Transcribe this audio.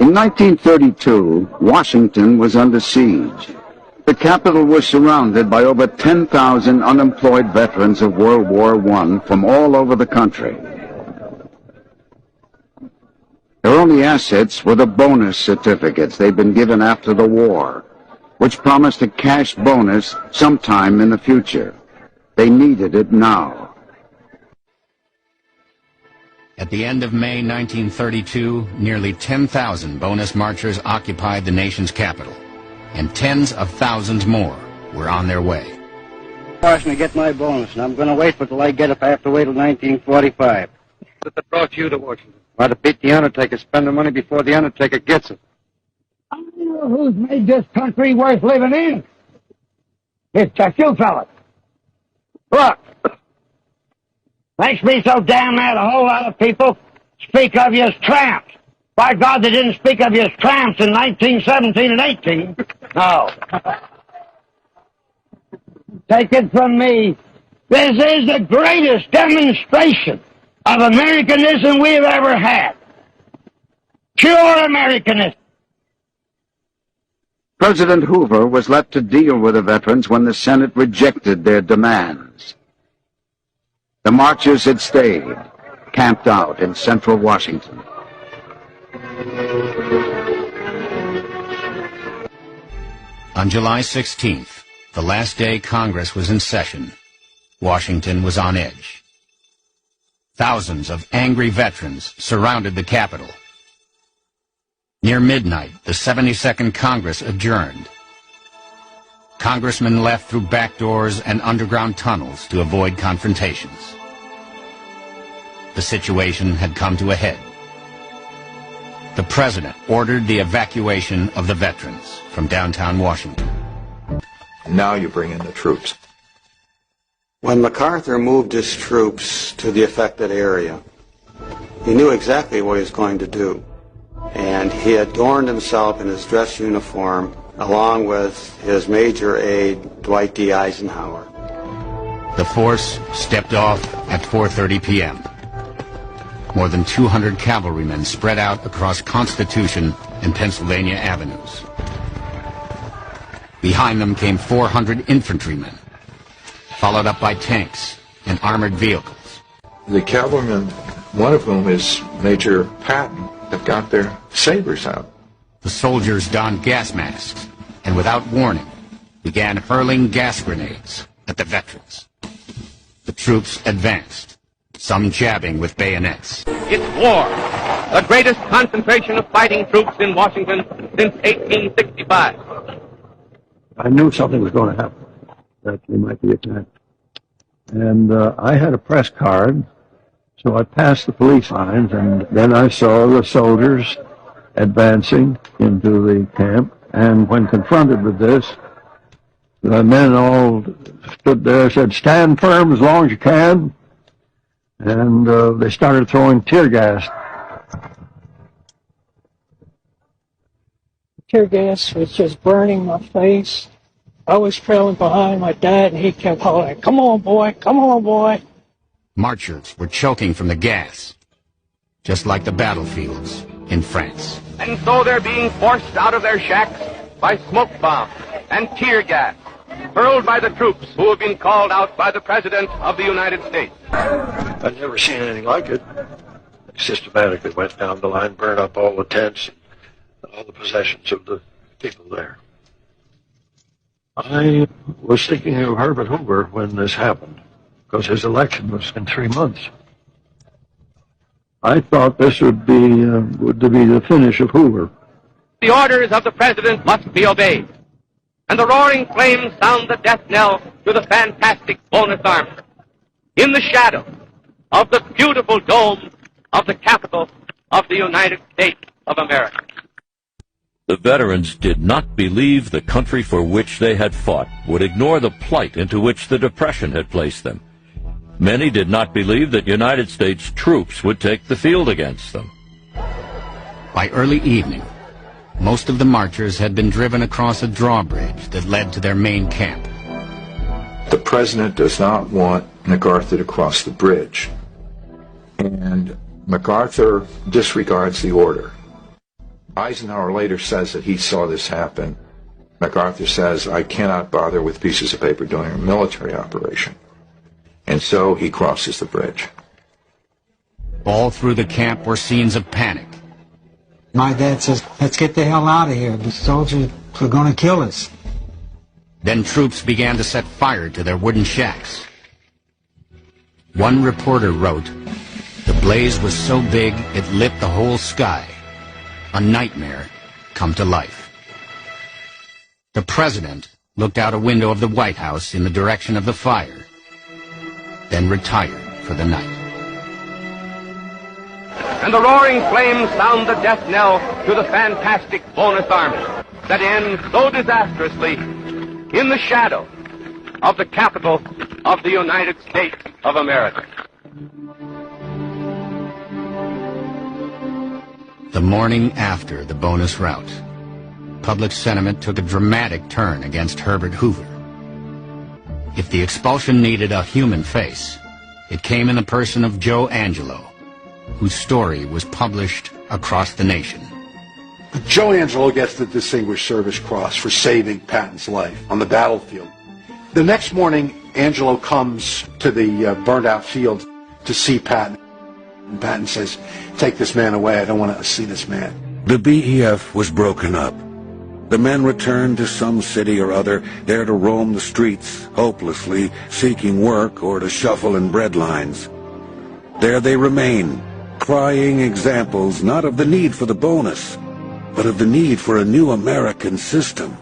In 1932, Washington was under siege. The capital was surrounded by over 10,000 unemployed veterans of World War I from all over the country. Their only assets were the bonus certificates they'd been given after the war, which promised a cash bonus sometime in the future. They needed it now. At the end of May 1932, nearly 10,000 bonus marchers occupied the nation's capital, and tens of thousands more were on their way. I'm to get my bonus, and I'm going to wait for till I get it if I have to wait till 1945. That brought you to Washington? Why, to beat the Undertaker, spend the money before the Undertaker gets it. I know who's made this country worth living in. It's just you fellas. Look, makes me so damn mad a whole lot of people speak of you as tramps. By God, they didn't speak of you as tramps in 1917 and 18. No. Take it from me, this is the greatest demonstration of Americanism we've ever had. Pure Americanism. President Hoover was left to deal with the veterans when the Senate rejected their demands. The marchers had stayed, camped out in central Washington. On July 16th, the last day Congress was in session, Washington was on edge. Thousands of angry veterans surrounded the Capitol. Near midnight, the 72nd Congress adjourned. Congressmen left through back doors and underground tunnels to avoid confrontations. The situation had come to a head. The President ordered the evacuation of the veterans from downtown Washington. Now you bring in the troops. When MacArthur moved his troops to the affected area, he knew exactly what he was going to do. And he adorned himself in his dress uniform along with his major aide, Dwight D. Eisenhower. The force stepped off at 4:30 p.m. More than 200 cavalrymen spread out across Constitution and Pennsylvania avenues. Behind them came 400 infantrymen, followed up by tanks and armored vehicles. The cavalrymen, one of whom is Major Patton, have got their sabers out. The soldiers donned gas masks and without warning began hurling gas grenades at the veterans. The troops advanced, some jabbing with bayonets. It's war, the greatest concentration of fighting troops in Washington since 1865. I knew something was going to happen, that they might be attacked. And I had a press card, so I passed the police lines, and then I saw the soldiers advancing into the camp. And when confronted with this, the men all stood there and said, "Stand firm as long as you can." And they started throwing tear gas. Tear gas was just burning my face. I was trailing behind my dad, and he kept hollering, "Come on, boy, come on, boy." Marchers were choking from the gas, just like the battlefields in France. And so they're being forced out of their shacks by smoke bombs and tear gas, hurled by the troops who have been called out by the President of the United States. I've never seen anything like it. They systematically went down the line, burned up all the tents, all the possessions of the people there. I was thinking of Herbert Hoover when this happened, because his election was in 3 months. I thought this would be the finish of Hoover. The orders of the President must be obeyed, and the roaring flames sound the death knell to the fantastic bonus army in the shadow of the beautiful dome of the Capitol of the United States of America. The veterans did not believe the country for which they had fought would ignore the plight into which the Depression had placed them. Many did not believe that United States troops would take the field against them. By early evening, most of the marchers had been driven across a drawbridge that led to their main camp. The president does not want MacArthur to cross the bridge, and MacArthur disregards the order. Eisenhower later says that he saw this happen. MacArthur says, I cannot bother with pieces of paper during a military operation. And so he crosses the bridge. All through the camp were scenes of panic. My dad says, let's get the hell out of here. The soldiers are going to kill us. Then troops began to set fire to their wooden shacks. One reporter wrote, the blaze was so big it lit the whole sky. A nightmare come to life. The president looked out a window of the White House in the direction of the fire, then retired for the night. And the roaring flames sound the death knell to the fantastic bonus army that ends so disastrously in the shadow of the capital of the United States of America. The morning after the bonus rout, public sentiment took a dramatic turn against Herbert Hoover. If the expulsion needed a human face, it came in the person of Joe Angelo, whose story was published across the nation. Joe Angelo gets the Distinguished Service Cross for saving Patton's life on the battlefield. The next morning, Angelo comes to the burned-out field to see Patton. And Patton says, take this man away. I don't want to see this man. The BEF was broken up. The men returned to some city or other, there to roam the streets, hopelessly seeking work or to shuffle in bread lines. There they remain, crying examples not of the need for the bonus, but of the need for a new American system.